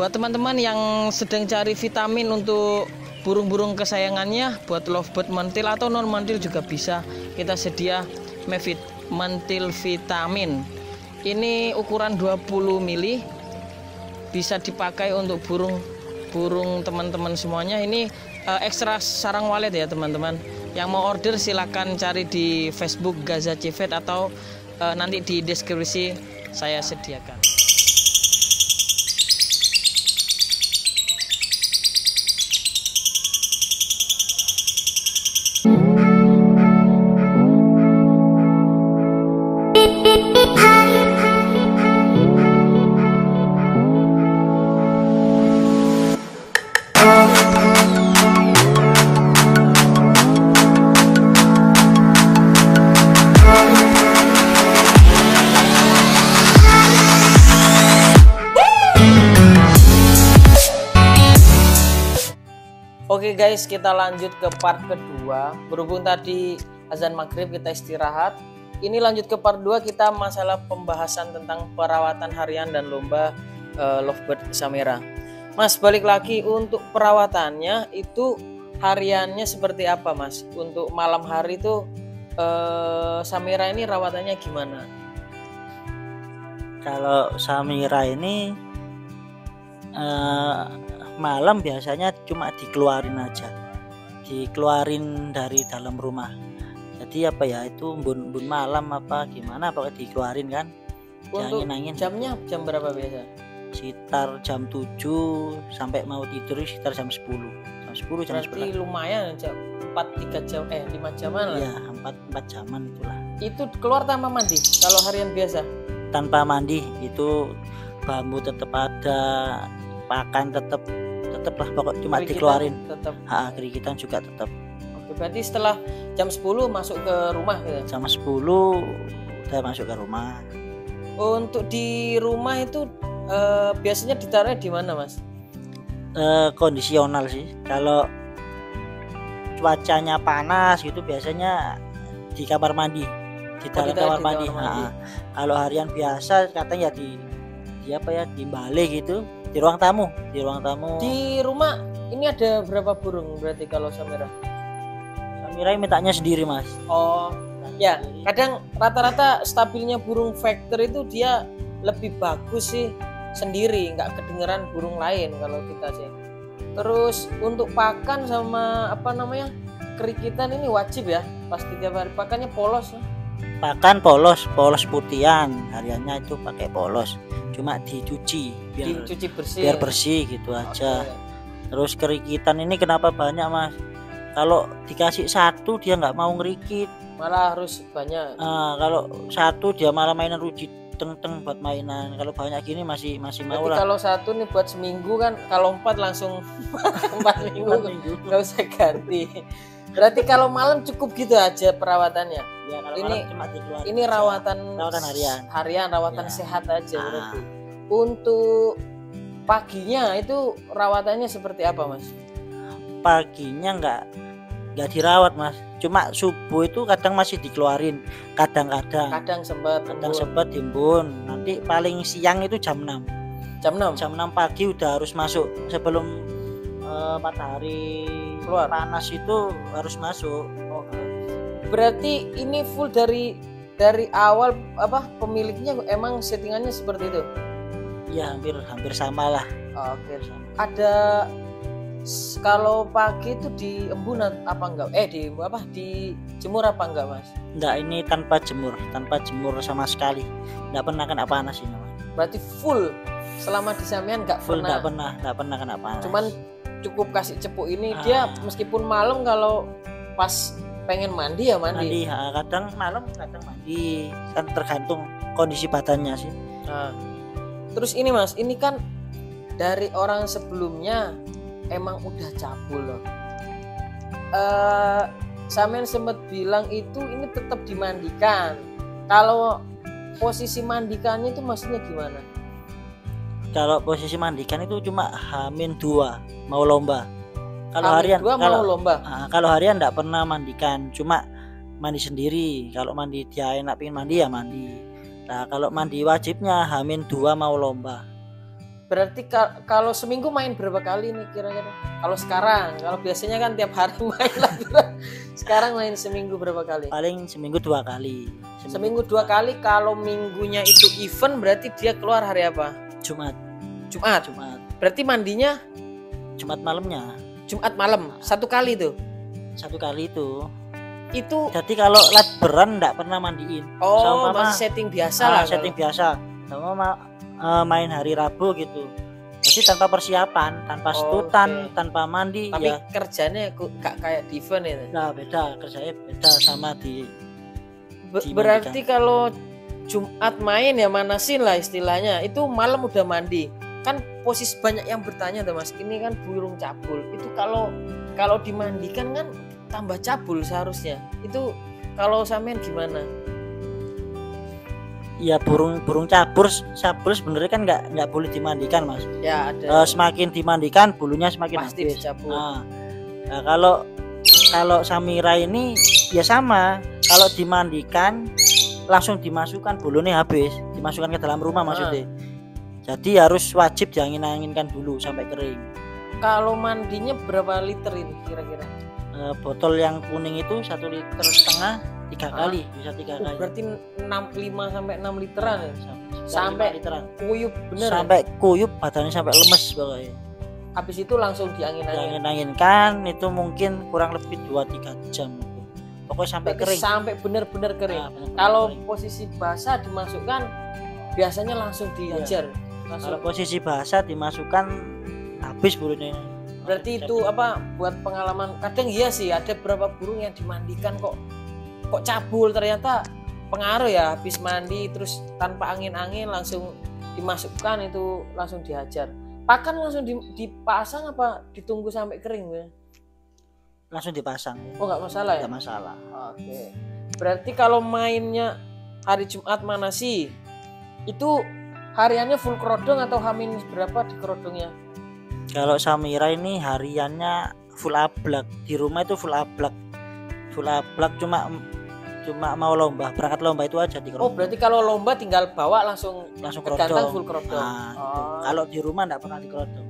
Buat teman-teman yang sedang cari vitamin untuk burung-burung kesayangannya, buat lovebird mantil atau non mantil juga bisa, kita sedia mantil vitamin. Ini ukuran 20 mili, bisa dipakai untuk burung teman-teman semuanya. Ini ekstra sarang walet ya teman-teman. Yang mau order silakan cari di Facebook Gaza Civet atau nanti di deskripsi saya sediakan. Oke guys, kita lanjut ke part kedua. Berhubung tadi azan maghrib kita istirahat, ini lanjut ke part 2, kita masalah pembahasan tentang perawatan harian dan lomba lovebird Samira. Mas, balik lagi untuk perawatannya itu hariannya seperti apa Mas? Untuk malam hari itu Samira ini rawatannya gimana? Kalau Samira ini malam biasanya cuma dikeluarin aja, dikeluarin dari dalam rumah. Jadi apa ya, itu bun malam apa gimana, pokoknya dikeluarin kan. Untuk jamnya jam berapa biasa? Sekitar jam 7 sampai mau tidur sekitar jam 10. Jam 10 jam 11. Berarti lumayan, jam 4-3 jam 5 jaman lah. Iya, 4 jaman itulah. Itu keluar tanpa mandi kalau harian biasa? Tanpa mandi, itu bambu tetap ada, pakan tetap lah, pokok cuma kerikitan dikeluarin tetap. Kerikitan juga tetap. Oke, berarti setelah jam 10 masuk ke rumah gitu? Jam 10 udah masuk ke rumah. Untuk di rumah itu biasanya ditaruhnya di mana Mas? Kondisional sih. Kalau cuacanya panas gitu biasanya di kamar mandi, di dalam kamar mandi. Kalau harian biasa katanya di apa ya, di balai gitu, di ruang tamu. Di rumah ini ada berapa burung berarti kalau Samira? Samira mintanya sendiri Mas. Oh ya, kadang rata-rata stabilnya burung vector itu dia lebih bagus sih sendiri, nggak kedengeran burung lain kalau kita sih. Terus untuk pakan sama apa namanya, kerikitan ini wajib ya, pasti tiap hari pakannya polos ya? Pakan polos putihan, hariannya itu pakai polos, cuma dicuci biar bersih gitu aja. Terus kerikitan ini kenapa banyak Mas? Kalau dikasih satu dia nggak mau ngerikit, malah harus banyak. Kalau satu dia malah mainan ruji teng buat mainan. Kalau banyak gini masih mau lah. Kalau satu nih buat seminggu kan, kalau 4 langsung 4 minggu nggak usah ganti. Berarti kalau malam cukup gitu aja perawatannya. Ya, kalau ini rawatan harian rawatan sehat aja berarti. Untuk paginya itu rawatannya seperti apa Mas? Paginya nggak dirawat Mas, cuma subuh itu kadang masih dikeluarin, kadang sempat timbun. Nanti paling siang itu jam 6 pagi udah harus masuk, sebelum matahari keluar panas itu harus masuk. Berarti ini full dari awal apa pemiliknya emang settingannya seperti itu? Ya hampir sama lah. Oke. Ada kalau pagi itu diembun apa enggak? Dijemur apa enggak Mas? Enggak, ini tanpa jemur sama sekali. Enggak pernah kena panas ini Mas. Berarti full selama di Samian enggak pernah kena panas. Cuman cukup kasih cepuk ini dia meskipun malam kalau pas pengen mandi ya mandi. Kadang malam kadang mandi, kan tergantung kondisi badannya sih. Terus ini Mas, ini kan dari orang sebelumnya emang udah cabul loh. Sampean sempat bilang itu ini tetap dimandikan. Kalau posisi mandikannya itu maksudnya gimana? Kalau posisi mandikan itu cuma H-2 mau lomba. Kalau harian mau lomba. Kalau harian enggak pernah mandikan, cuma mandi sendiri. Kalau mandi dia enak pengen mandi ya mandi. Nah, kalau mandi wajibnya H-2 mau lomba. Berarti kalau seminggu main berapa kali nih kira-kira? Kalau sekarang, kalau biasanya kan tiap hari main lah. Sekarang main seminggu berapa kali? Paling seminggu 2 kali. Seminggu 2 kali. Kalau minggunya itu event berarti dia keluar hari apa? Jumat. Berarti mandinya Jumat malamnya. Jumat malam. 1 kali tuh. 1 kali itu. Itu jadi kalau latberan enggak pernah mandiin. Oh, masih setting biasa lah. Setting biasa. Sama main hari Rabu gitu. Jadi tanpa persiapan, tanpa setutan, tanpa mandi. Tapi ya kerjanya gak kayak di event itu. Nah, beda, kerjanya beda sama di berarti kalau Jumat main ya manasin lah istilahnya. Itu malam udah mandi. Kan posisi banyak yang bertanya tuh Mas, ini kan burung cabul. Itu kalau dimandikan kan tambah cabul seharusnya. Itu kalau sampean gimana? Ya burung cabul sebenarnya kan nggak boleh dimandikan Mas. Ya ada. Semakin dimandikan bulunya semakin pasti habis. dicabul. Nah, kalau Samira ini ya sama. Kalau dimandikan langsung dimasukkan bulunya habis, dimasukkan ke dalam rumah maksudnya. Jadi harus wajib diangin-anginkan dulu sampai kering. Kalau mandinya berapa liter ini kira-kira? Botol yang kuning itu 1,5 liter 3 kali, bisa 3 kali. Berarti 5 sampai 6 literan ya? Sampai literan. Kuyup bener. Sampai kuyup, badannya sampai lemes pokoknya. Habis itu langsung diangin-anginkan itu mungkin kurang lebih 2-3 jam. Pokoknya sampai kering. Sampai bener-bener kering. Kalau posisi basah dimasukkan biasanya langsung dihajar. Kalau posisi basah dimasukkan habis bulunya. Berarti itu buat pengalaman. Kadang iya sih ada beberapa burung yang dimandikan kok cabul, ternyata pengaruh ya. Habis mandi terus tanpa angin-angin langsung dimasukkan itu langsung dihajar. Pakan langsung dipasang apa ditunggu sampai kering ya? Langsung dipasang. Oh nggak masalah ya? Nggak masalah. Oke. Berarti kalau mainnya hari Jumat mana sih? Itu hariannya full kerodong atau hamin berapa di kerodongnya? Kalau Samira ini hariannya full ablak. Di rumah itu full ablak. Full ablak cuma mau lomba, berangkat lomba itu aja di kerodong. Oh, berarti kalau lomba tinggal bawa langsung kerodong. Full kerodong. Nah, gitu. Kalau di rumah enggak pernah di kerodong.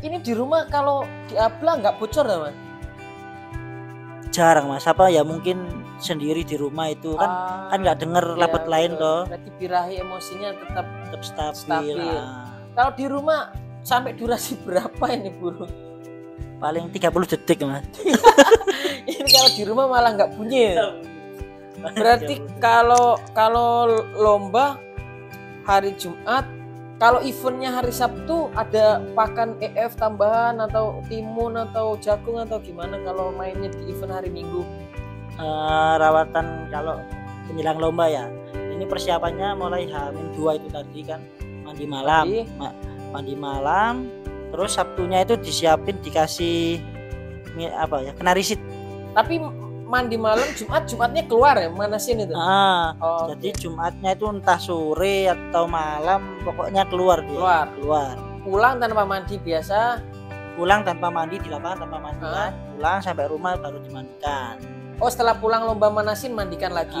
Ini di rumah kalau di ablak enggak bocor ya, Mas? Jarang Mas, ya mungkin sendiri di rumah itu kan nggak denger lapet lain toh. Berarti birahi emosinya tetap stabil. Kalau di rumah sampai durasi berapa ini burung? Paling 30 detik Mas. Ini kalau di rumah malah nggak bunyi. Berarti kalau lomba hari Jumat, kalau eventnya hari Sabtu ada pakan EF tambahan atau timun atau jagung atau gimana kalau mainnya di event hari Minggu? Rawatan kalau menjelang lomba ya. Ini persiapannya mulai H-2 itu tadi kan mandi malam. Terus Sabtunya itu disiapin dikasih kenarisit. Tapi mandi malam Jumatnya keluar ya manasin itu. Jadi Jumatnya itu entah sore atau malam pokoknya keluar dia. Keluar. Pulang tanpa mandi biasa. Pulang tanpa mandi di lapangan tanpa mandi. Pulang sampai rumah baru dimandikan. Oh, setelah pulang lomba manasin mandikan lagi.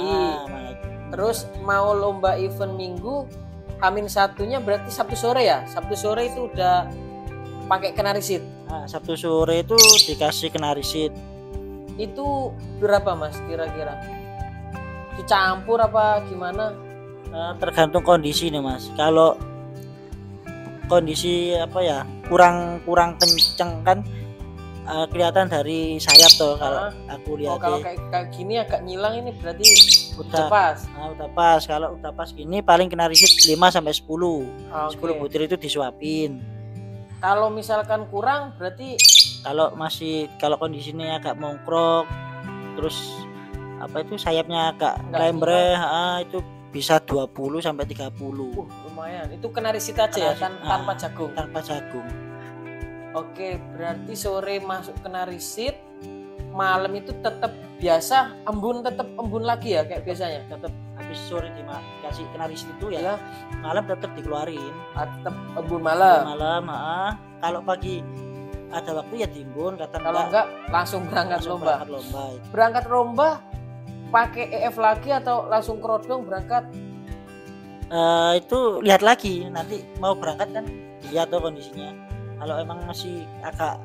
Terus mau lomba event Minggu H-1-nya berarti Sabtu sore ya? Sabtu sore itu udah pakai kenarisit. Sabtu sore itu dikasih kenarisit. Itu berapa Mas kira-kira? Dicampur apa gimana? Tergantung kondisi nih Mas. Kalau kondisi kurang kenceng kan kelihatan dari sayap tuh kalau aku lihat. Kalau kayak gini agak nyilang ini berarti udah pas. Udah pas. Kalau udah pas gini paling kenarisit 5 sampai 10. 10 butir itu disuapin. Kalau misalkan kurang berarti kalau kondisinya agak mongkrok terus sayapnya agak lembre itu bisa 20 sampai 30. Lumayan. Itu kenarisit aja ya tanpa jagung. Tanpa jagung. Oke, berarti sore masuk kenarisit, malam itu tetap biasa tetap embun lagi ya kayak biasanya. Tetap habis sore dikasih kenarisit itu ya. Malam tetap dikeluarin. Tetap embun malam. Kalau pagi ada waktu ya diimbun, kalau enggak langsung berangkat lomba. Berangkat lomba pakai EF lagi atau langsung kerodong berangkat? Itu lihat lagi nanti mau berangkat kan dilihat tuh kondisinya. Kalau emang masih agak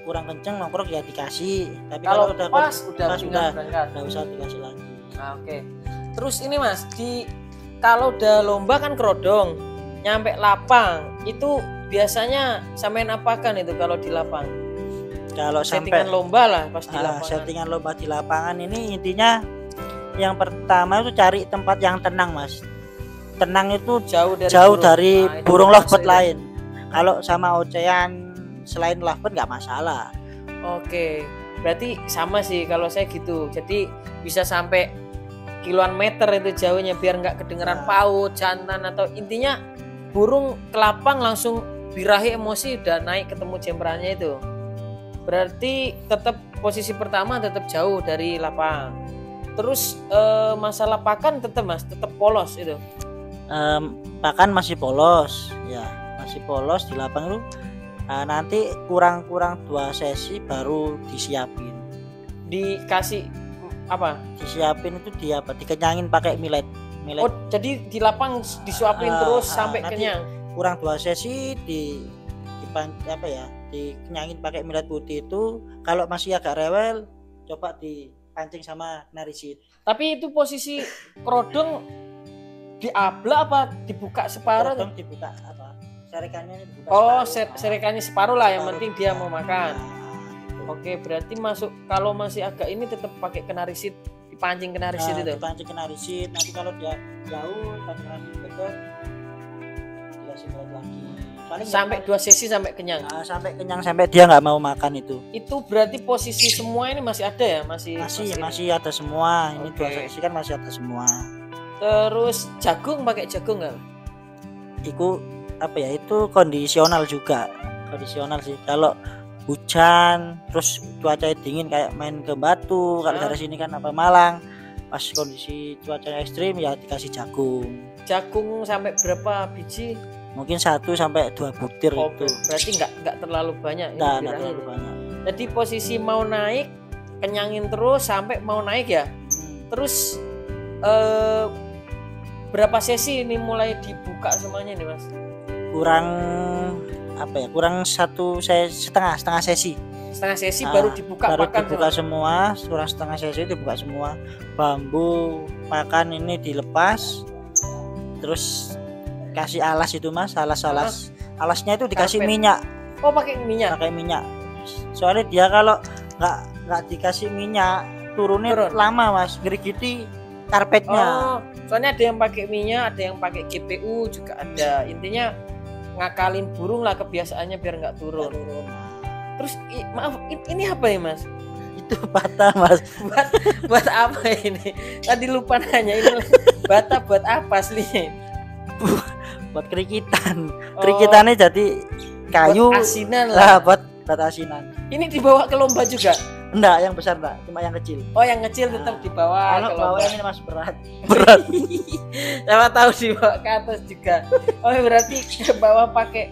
kurang kenceng nongkrong ya dikasih, tapi Kalau kalau udah pas udah berangkat. nggak usah dikasih lagi. Nah, oke. Terus ini Mas, kalau udah lomba kan kerodong, nyampe lapang itu biasanya sampean apakan itu kalau di lapang? Kalau Settingan lomba lah pas di lapangan. settingan lomba di lapangan ini intinya yang pertama itu cari tempat yang tenang Mas. Tenang itu jauh dari burung lovebird lain. Kalau sama ocehan selain lovebird nggak masalah. Oke, berarti sama sih kalau saya gitu. Jadi bisa sampai kiloan meter itu jauhnya biar nggak kedengeran paut, jantan atau intinya burung ke lapang langsung birahi emosi udah naik ketemu jemperannya itu. Berarti tetap posisi pertama tetap jauh dari lapang. Terus masalah pakan tetap Mas, tetap polos itu. Pakan masih polos ya. Masih polos di lapang itu nanti kurang 2 sesi baru disiapin. Dikasih apa? Disiapin itu dikenyangin pakai millet. Oh, jadi di lapang disuapin terus sampai kenyang. Kurang 2 sesi dikenyangin pakai millet putih itu. Kalau masih agak rewel coba dipancing sama narisit. Tapi itu posisi kerodong diabla apa dibuka separuh? Kerodong dibuka apa? Serekannya dibuka. Oh, serekannya separuh lah, yang penting dia mau makan. Oke, berarti masuk kalau masih agak ini tetap pakai kenarisit, dipancing kenarisit itu. Dipancing kenarisit. Nanti kalau dia jauh, pancing kenarisit dekat, dikasih millet lagi. Paling sampai 2 sesi sampai kenyang. Sampai kenyang sampai dia nggak mau makan itu. Itu berarti posisi semua ini masih ada ya, masih ada semua. Ini 2 sesi kan masih ada semua. Terus jagung pakai jagung nggak? Itu kondisional juga. Kondisional sih. Kalau hujan terus cuaca dingin kayak main ke Batu, kalau dari sini kan Malang, pas kondisi cuaca ekstrim ya dikasih jagung. Jagung sampai berapa biji? Mungkin 1 sampai 2 butir itu. Berarti nggak terlalu banyak. Nggak terlalu banyak. Jadi posisi mau naik kenyangin terus sampai mau naik ya. Terus berapa sesi ini mulai dibuka semuanya nih Mas? Kurang 1,5 sesi. Setengah sesi baru dibuka pakan semua. Kurang setengah sesi dibuka semua. Bambu pakan ini dilepas. Terus kasih alas itu Mas, alasnya itu dikasih minyak. Oh, pakai minyak. Soalnya dia kalau nggak dikasih minyak turun lama Mas, gerigiti karpetnya. Soalnya ada yang pakai minyak, ada yang pakai GPU juga ada. Intinya ngakalin burung lah kebiasaannya biar nggak turun. Terus maaf, ini apa ya Mas? Itu bata Mas. buat apa ini? Tadi lupa nanya, ini bata buat apa aslinya? Buat kerikitan. Kerikitannya jadi kayu. Buat asinan lah. Buat asinan. Ini dibawa ke lomba juga? Enggak, yang besar Mbak, cuma yang kecil. Oh, yang kecil tetap dibawa ke lomba. Kalau bawa ini Mas berat. Siapa tahu dibawa ke atas juga. Oh, berarti bawa pakai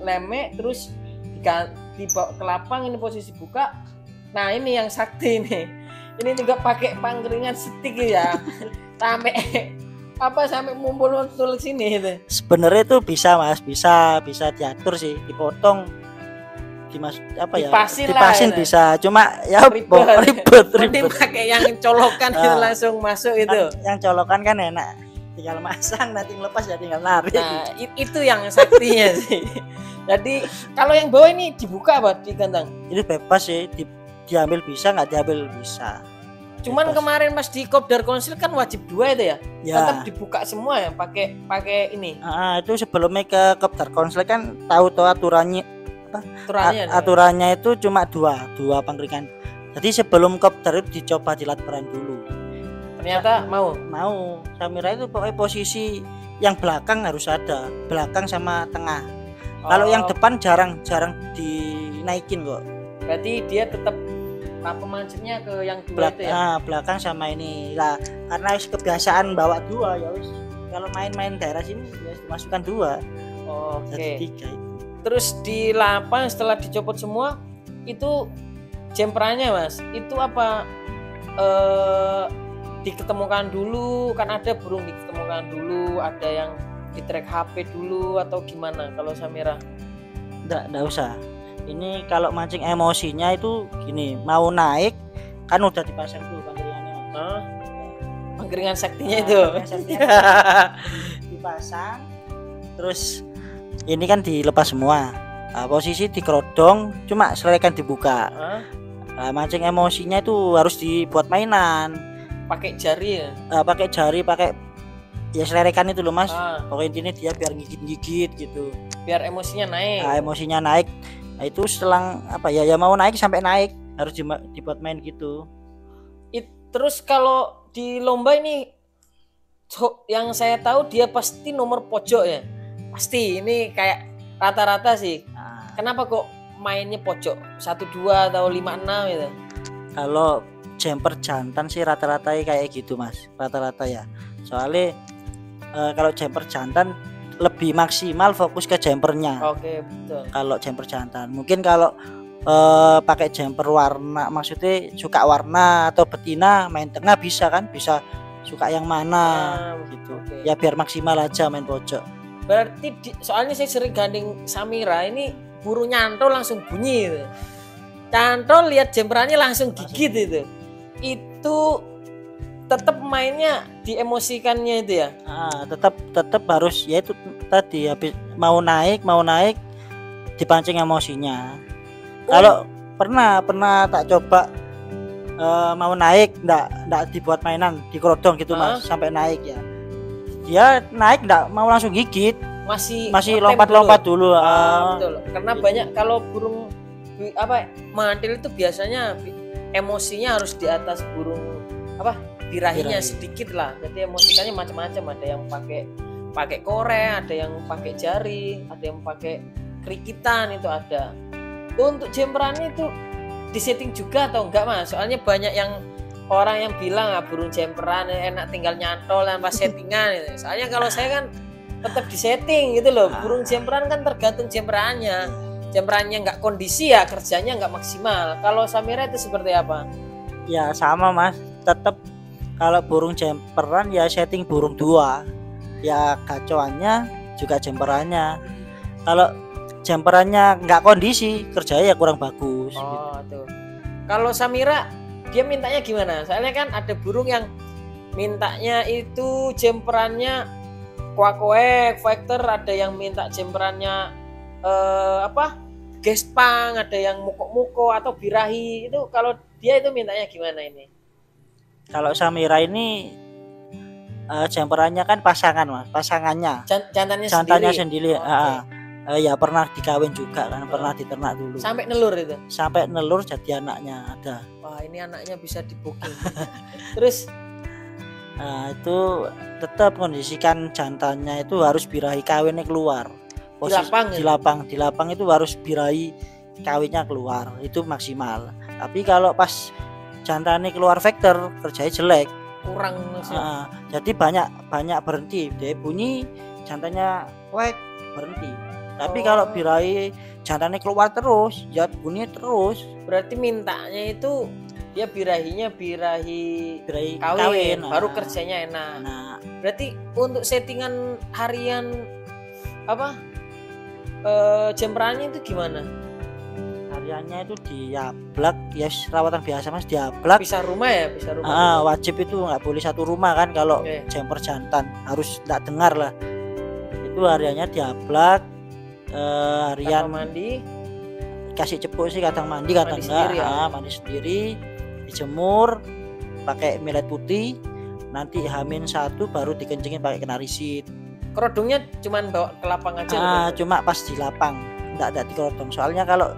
lemek terus dibawa ke lapang, ini posisi buka. Nah, ini yang sakti nih. Ini juga pakai pangkringan stick ya. Sampai mumpul tulis sini itu. Sebenarnya itu bisa Mas, bisa diatur sih, dipotong. Dipasin bisa, cuma ya ribet. Pakai yang colokan itu langsung masuk itu. Yang colokan kan enak, tinggal masang, nanti ngelepas ya tinggal narik. Nah, itu yang saktinya sih. Jadi kalau yang bawah ini dibuka apa digantang? Ini bebas sih, diambil bisa, nggak diambil bisa. Cuman bebas. Kemarin Mas di Kopdar Konsil kan wajib 2 itu ya? Tetap dibuka semua ya, pakai ini. Itu sebelumnya ke Kopdar Konsil kan tahu aturannya. Aturannya itu cuma 2 pangkringan. Jadi sebelum kopdar itu dicoba dilatperan dulu. Ternyata mau. Samira itu pokoknya posisi yang belakang harus ada, belakang sama tengah. Kalau yang depan jarang dinaikin kok. Berarti dia tetap pemancingnya ke yang 2 itu ya? Belakang sama ini lah. Karena kebiasaan bawa 2 ya wis. Kalau main-main daerah sini ya dimasukkan 2. Jadi 3 itu. Terus di lapang setelah dicopot semua itu jemperannya Mas, itu apa diketemukan dulu, kan ada burung diketemukan dulu, ada yang di track HP dulu atau gimana kalau Samira? Enggak usah. Ini kalau mancing emosinya itu gini, mau naik kan udah dipasang tuh pangkringannya. Pangkringan saktinya itu. Dipasang. Terus ini kan dilepas semua. Nah, posisi di kerodong cuma selekan dibuka. Nah, mancing emosinya itu harus dibuat mainan. Pakai jari ya? Pakai jari, pakai ya selerikan itu loh mas. Pokoknya intinya dia biar gigit-gigit gitu. Biar emosinya naik. Nah, emosinya naik. Nah, itu selang apa ya mau naik sampai naik harus dibuat main gitu. Terus kalau di lomba ini yang saya tahu dia pasti nomor pojok ya. Pasti ini kayak rata-rata sih. Kenapa kok mainnya pojok 1-2 atau 5-6 gitu? Kalau jumper jantan sih rata-rata kayak gitu mas, rata-rata ya. Soalnya kalau jumper jantan lebih maksimal fokus ke jumpernya. Oke, betul. Kalau jumper jantan, mungkin kalau pakai jumper warna, maksudnya suka warna atau betina main tengah bisa kan, bisa suka yang mana gitu. Okay. Ya biar maksimal aja main pojok. Berarti soalnya saya sering gandeng Samira ini burung nyantol langsung bunyi gitu. Cantol lihat jemperannya langsung gigit itu. Itu tetap mainnya diemosikannya itu ya. Tetap harus ya itu tadi habis mau naik dipancing emosinya. Kalau pernah tak coba mau naik enggak dibuat mainan di kerodong gitu mas sampai naik ya. Dia naik enggak mau langsung gigit. Masih lompat-lompat dulu. Betul. Karena gitu. Banyak kalau burung mantil itu biasanya emosinya harus di atas burung birahinya sedikit lah. Jadi emosikannya macam-macam, ada yang pakai korek, ada yang pakai jari, ada yang pakai kerikitan, itu ada. Untuk jemperannya itu disetting juga atau enggak mas? Soalnya banyak yang orang yang bilang burung jemperan enak tinggal nyantol tanpa settingan gitu. Soalnya kalau saya kan tetap disetting gitu loh. Burung jemperan kan tergantung jemperannya. Jemperannya enggak kondisi ya kerjanya enggak maksimal. Kalau Samira itu seperti apa? Ya sama mas, tetap kalau burung jemperan ya setting burung 2. Ya kacauannya juga jemperannya. Kalau jemperannya nggak kondisi kerjanya ya kurang bagus. Tuh. Kalau Samira dia mintanya gimana? Soalnya kan ada burung yang mintanya itu jemperannya kuakoek, factor, ada yang minta jemperannya gespang, ada yang muko-muko atau birahi. Itu kalau dia itu mintanya gimana ini? Kalau Samira ini jemperannya kan pasangannya. Jantannya sendiri. Ya pernah dikawin juga kan, pernah diternak dulu. Sampai nelur itu? Sampai nelur jadi anaknya ada. Wah ini anaknya bisa di-booking. Terus? Itu tetap kondisikan jantannya itu harus birahi kawinnya keluar. Di lapang itu harus birahi kawinnya keluar, itu maksimal. Tapi kalau pas jantannya keluar vektor kerjanya jelek. Kurang jadi banyak berhenti. Dia bunyi jantannya berhenti. Tapi kalau birahi jantannya keluar terus, ya bunyi terus. Berarti mintanya itu dia birahinya birahi kawin. Baru kerjanya enak. Berarti untuk settingan harian jemperannya itu gimana? Hariannya itu diablak, ya rawatan biasa mas, diablak. Pisah rumah ya, pisah rumah. Wajib itu nggak boleh satu rumah kan kalau jemper jantan, harus nggak dengar lah. Itu hariannya diablak. Harian mandi kasih cepuk sih, kadang mandi kadang enggak. Mandi sendiri, dijemur pakai millet putih, nanti H-1 baru dikencingin pakai kena risit. Kerodongnya cuman bawa ke lapang aja? Cuma pas di lapang, enggak di kerodong. Soalnya kalau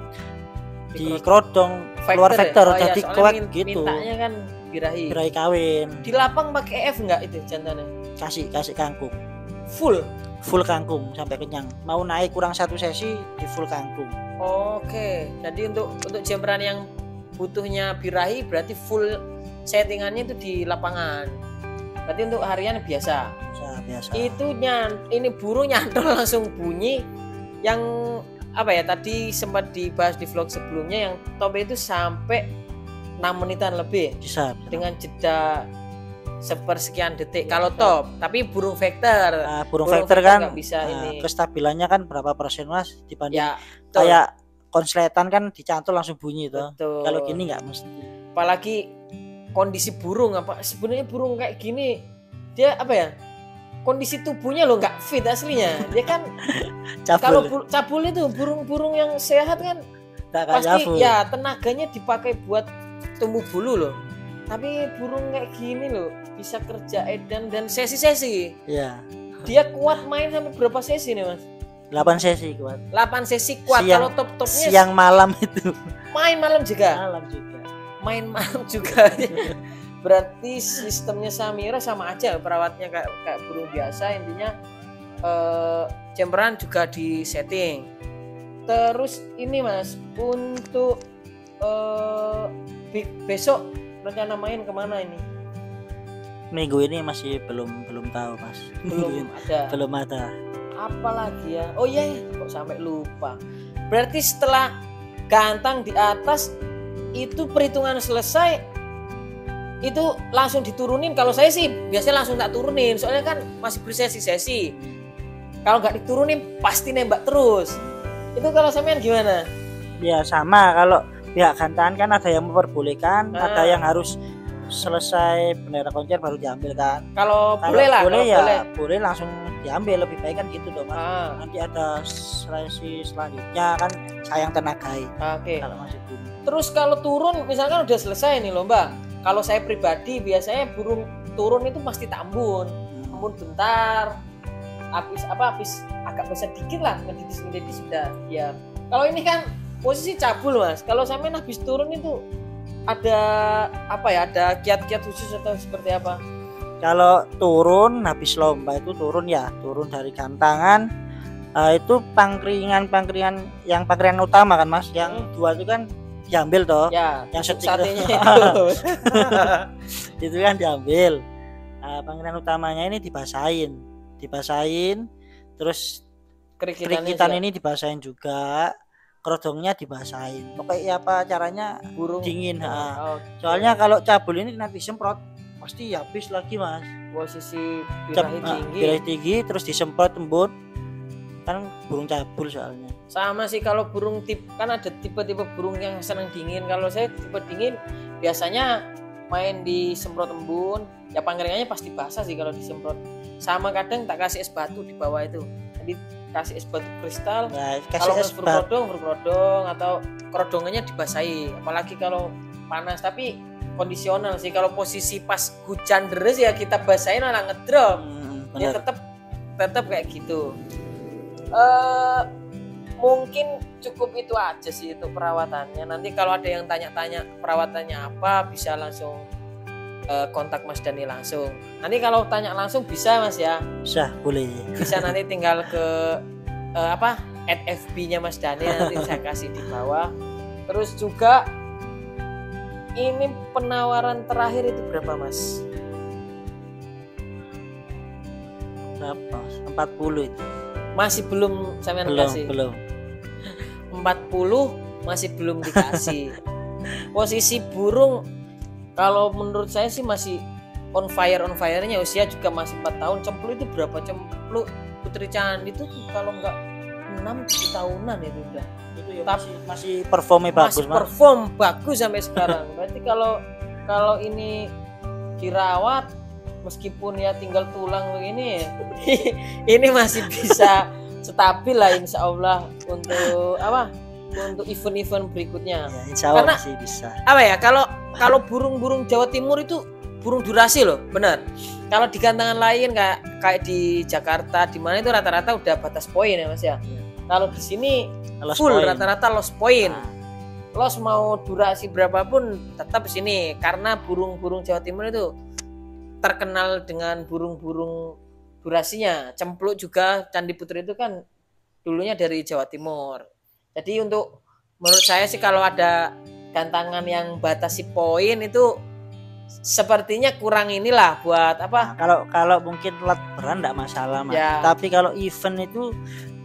di kerodong keluar vektor jadi kuat gitu. Mintanya kan birahi kawin. Di lapang pakai F enggak itu jantannya? Kasih kangkung. Full kangkung sampai kenyang. Mau naik kurang 1 sesi di full kangkung. Oke. Jadi untuk jemperan yang butuhnya birahi berarti full settingannya itu di lapangan. Berarti untuk harian biasa. Itu ini burung nyantol langsung bunyi. Yang tadi sempat dibahas di vlog sebelumnya yang top itu sampai 6 menitan lebih. Bisa. Dengan jeda sepersekian detik kalau top. Tapi burung vector, burung vector kan nggak bisa ini. Kestabilannya kan berapa persen Mas dibanding Ya, kayak konsletan kan dicantol langsung bunyi tuh. Betul. Kalau gini nggak mesti. Apalagi kondisi burung apa sebenarnya burung kayak gini dia apa ya? Kondisi tubuhnya lo nggak fit aslinya. Dia kan kalau cabul itu burung-burung yang sehat kan pasti cabul. Ya tenaganya dipakai buat tumbuh bulu loh. Tapi burung kayak gini loh bisa kerja edan dan sesi-sesi. Iya. Dia kuat main sampai berapa sesi nih Mas? 8 sesi kuat. 8 sesi kuat. Kalau top-topnya siang malam itu. Main malam juga. Malam juga. Main malam juga. Berarti sistemnya Samira sama aja perawatnya kayak burung biasa. Intinya chamberan juga di setting. Terus ini Mas untuk besok rencana main kemana ini? Minggu ini masih belum tahu Mas. Belum ada. Apalagi ya? Oh iya, kok sampai lupa. Berarti setelah gantang di atas itu perhitungan selesai, itu langsung diturunin. Kalau saya sih biasanya langsung tak turunin, soalnya kan masih bersesi-sesi. Kalau nggak diturunin pasti nembak terus. Itu kalau sampean gimana? Ya sama, kalau pihak gantangan kan ada yang memperbolehkan, ada yang harus selesai bendera koncer baru diambil kan. Kalau boleh lah, boleh langsung diambil, lebih baik kan gitu dong Mas. Nanti ada sesi selanjutnya kan sayang tenagai. Oke. Kalau masih belum. Terus kalau turun misalkan udah selesai nih lomba. Kalau saya pribadi biasanya burung turun itu pasti tambun. Tambun bentar. Habis agak besar dikit lah ngedidis sudah diam. Kalau ini kan posisi cabul Mas. Kalau sampean habis turun itu ada apa ya? Ada kiat-kiat khusus atau seperti apa? Kalau turun habis lomba itu turun dari gantangan, itu pangkringan yang pangkringan utama kan Mas, yang dua itu kan diambil toh, ya, yang satenya itu itu kan diambil. Pangkringan utamanya ini dibasahin, terus kerikitan ini dibasahin juga, kerodongnya dibasahin. Pokoknya apa caranya burung dingin. Soalnya kalau cabul ini nanti semprot pasti habis lagi Mas. Posisi birahi tinggi terus disemprot embun kan burung cabul soalnya. Sama sih kalau burung kan ada tipe-tipe burung yang senang dingin. Kalau saya tipe dingin biasanya main disemprot embun, ya pangkringannya pasti basah sih kalau disemprot. Sama kadang tak kasih es batu di bawah itu. Jadi kasih es batu kristal. Nah, kalau es berkerodong atau kerodongannya dibasahi. Apalagi kalau panas, tapi kondisional sih. Kalau posisi pas hujan deras ya kita basahin malah ngedrop. Ya tetap kayak gitu. Mungkin cukup itu aja sih untuk perawatannya. Nanti kalau ada yang tanya-tanya perawatannya apa, bisa langsung kontak Mas Dani langsung. Nanti kalau tanya langsung bisa Mas ya? Bisa, boleh. Bisa nanti tinggal ke @fb-nya Mas Dani, nanti saya kasih di bawah. Terus juga ini penawaran terakhir itu berapa Mas? Berapa? 40 itu. Masih belum sampean kasih? Belum. 40 masih belum dikasih. Posisi burung kalau menurut saya sih masih on fire-nya, usia juga masih 4 tahun. Cempluk itu berapa? Cempluk Putri Candi itu kalau enggak 6-7 tahunan itu udah. Itu ya masih performnya bagus. Masih perform bagus sampai sekarang. Berarti kalau ini dirawat meskipun ya tinggal tulang begini ini masih bisa stabil lah insya Allah untuk event-event berikutnya. Ya, insya Allah masih bisa. Kalau burung-burung Jawa Timur itu burung durasi loh, benar. Kalau di gantangan lain kayak di Jakarta di mana itu rata-rata udah batas poin ya Mas ya. Kalau di sini full rata-rata lost point. Loss mau durasi berapapun tetap di sini karena burung-burung Jawa Timur itu terkenal dengan burung-burung durasinya. Cempluk juga Candi Putri itu kan dulunya dari Jawa Timur. Jadi menurut saya sih kalau ada gantangan yang batasi poin itu sepertinya kurang inilah buat apa? Kalau mungkin let beran enggak masalah Mas. Ya. Tapi kalau event itu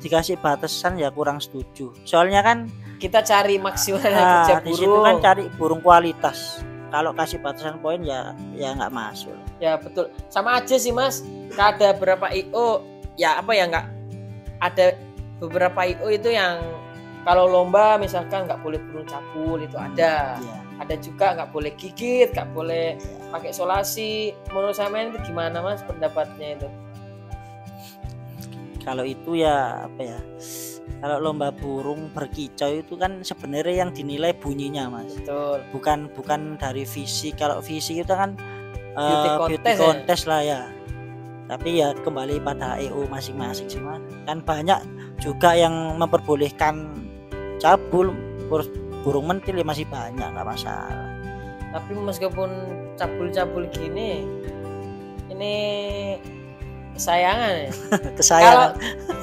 dikasih batasan ya kurang setuju. Soalnya kan kita cari maksimal kerja burung. Di situ kan cari burung kualitas. kalau kasih batasan poin ya nggak masuk. Ya betul, sama aja sih Mas. Ada beberapa IO ya apa ya, nggak ada beberapa IO itu yang kalau lomba misalkan nggak boleh burung cabul itu ada. Ada juga nggak boleh gigit, nggak boleh pakai solasi. Menurut saya itu gimana Mas pendapatnya itu? Kalau itu ya apa ya? Kalau lomba burung berkicau itu kan sebenarnya yang dinilai bunyinya Mas. Betul. Bukan dari fisik. Kalau fisik itu kan beauty contest lah ya. Tapi ya kembali pada EO masing-masing sih Mas. Kan banyak juga yang memperbolehkan cabul, burung mentil ya masih banyak, nggak masalah. Tapi meskipun cabul-cabul gini, ini kesayangan ya. Kalau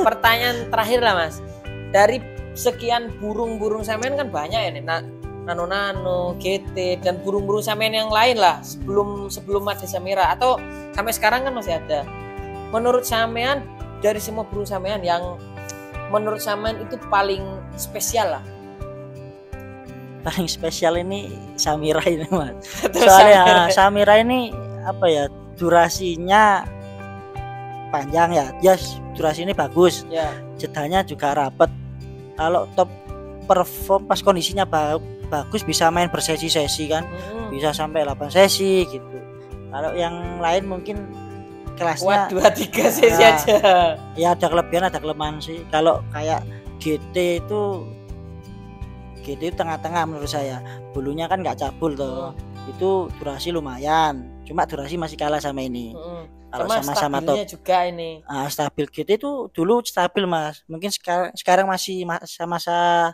pertanyaan terakhir lah Mas, dari sekian burung-burung sampean kan banyak ya nih, nano, GT dan burung-burung sampean yang lain lah sebelum ada Samira atau sampai sekarang kan masih ada. Menurut sampean dari semua burung sampean yang menurut sampean itu paling spesial lah? Paling spesial ini Samira ini Mas. Soalnya Samira ini apa ya, durasinya panjang ya, durasi ini bagus ya. Jedanya juga rapet. Kalau top perform pas kondisinya bagus bisa main bersesi-sesi kan, bisa sampai 8 sesi gitu. Kalau yang lain mungkin kelasnya 2-3 sesi aja. Ya ada kelebihan ada kelemahan sih. Kalau kayak GT itu tengah-tengah menurut saya. Bulunya kan nggak cabul tuh. Itu durasi lumayan. Cuma durasi masih kalah sama ini. Kalau sama-sama top juga ini. Stabil GT itu dulu stabil Mas. Mungkin sekarang masih masa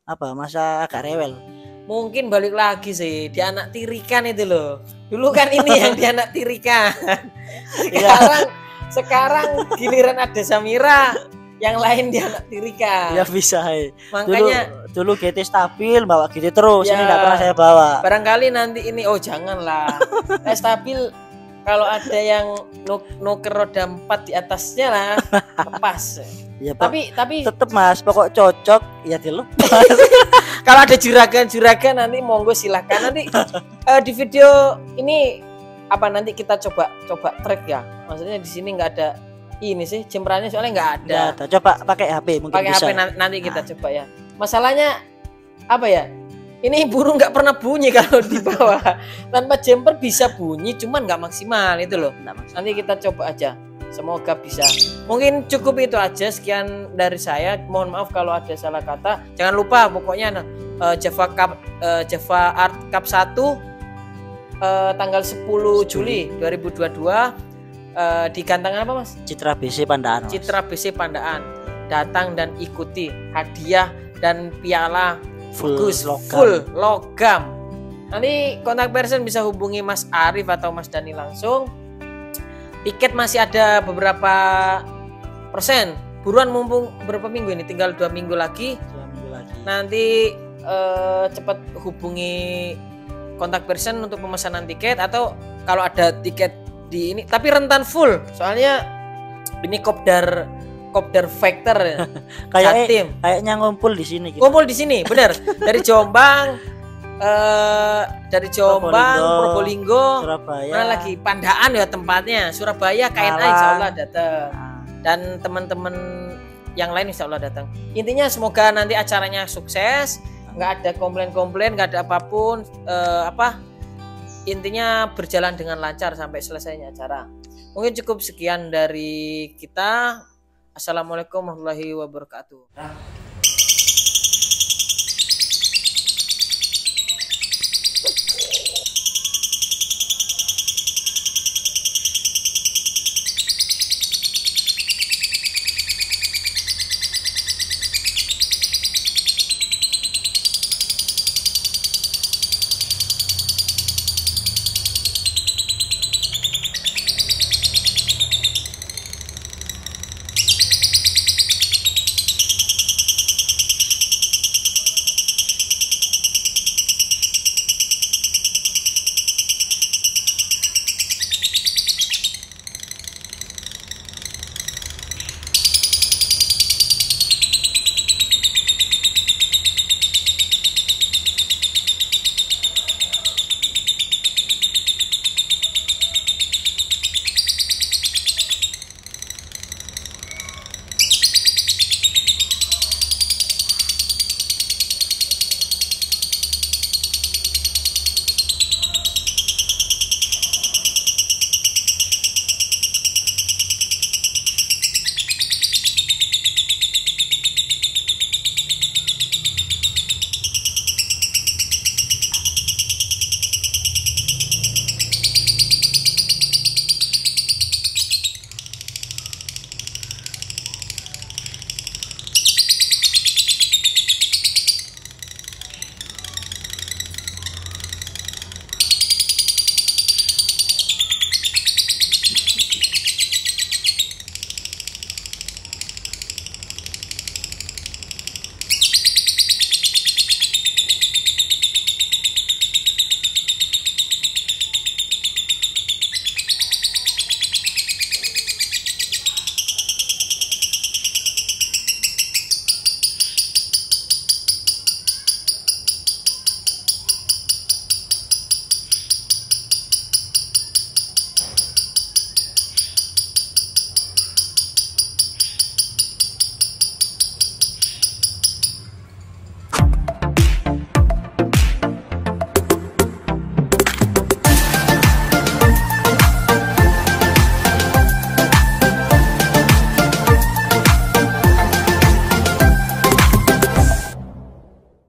agak rewel. Mungkin balik lagi sih di anak tirikan itu loh. Dulu kan ini yang di anak tirikan. Sekarang giliran ada Samira, yang lain dia anak tirikan. Ya bisa. Makanya dulu GT stabil, bawa GT terus. Ini nggak pernah saya bawa. Barangkali nanti ini janganlah. Stabil kalau ada yang nuker roda 4 di atasnya lah, lepas. Ya, tapi tetap Mas, pokok cocok ya dilepas. Kalau ada juragan nanti monggo silahkan nanti di video ini apa nanti kita coba track ya. Maksudnya di sini nggak ada ini sih jemperannya soalnya nggak ada. Coba pakai HP mungkin pakai bisa. HP nanti kita coba ya. Masalahnya apa ya? Ini burung nggak pernah bunyi kalau di bawah. Tanpa jumper bisa bunyi, cuman nggak maksimal itu loh. Nanti kita coba aja. Semoga bisa. Mungkin cukup itu aja. Sekian dari saya. Mohon maaf kalau ada salah kata. Jangan lupa pokoknya Java Art Cup 1 tanggal 10 Juli 2022 di gantangan apa Mas? Citra BC Pandaan. Citra BC Pandaan. Datang dan ikuti hadiah dan piala full logam. Nanti kontak person bisa hubungi Mas Arif atau Mas Dani langsung. Tiket masih ada beberapa persen. Buruan mumpung berapa minggu ini? Tinggal 2 minggu lagi. Nanti cepat hubungi kontak person untuk pemesanan tiket atau kalau ada tiket di ini tapi rentan full. Soalnya ini kopdar factor ya. Kayaknya ngumpul di sini. Ngumpul di sini, benar. Dari Jombang, Probolinggo, Surabaya. Mana lagi? Pandaan ya tempatnya. Surabaya, KNA insya Allah datang. Dan teman-teman yang lain insya Allah datang. Intinya semoga nanti acaranya sukses, nggak ada komplain-komplain, nggak ada apapun. Intinya berjalan dengan lancar sampai selesainya acara. Mungkin cukup sekian dari kita. Assalamualaikum warahmatullahi wabarakatuh.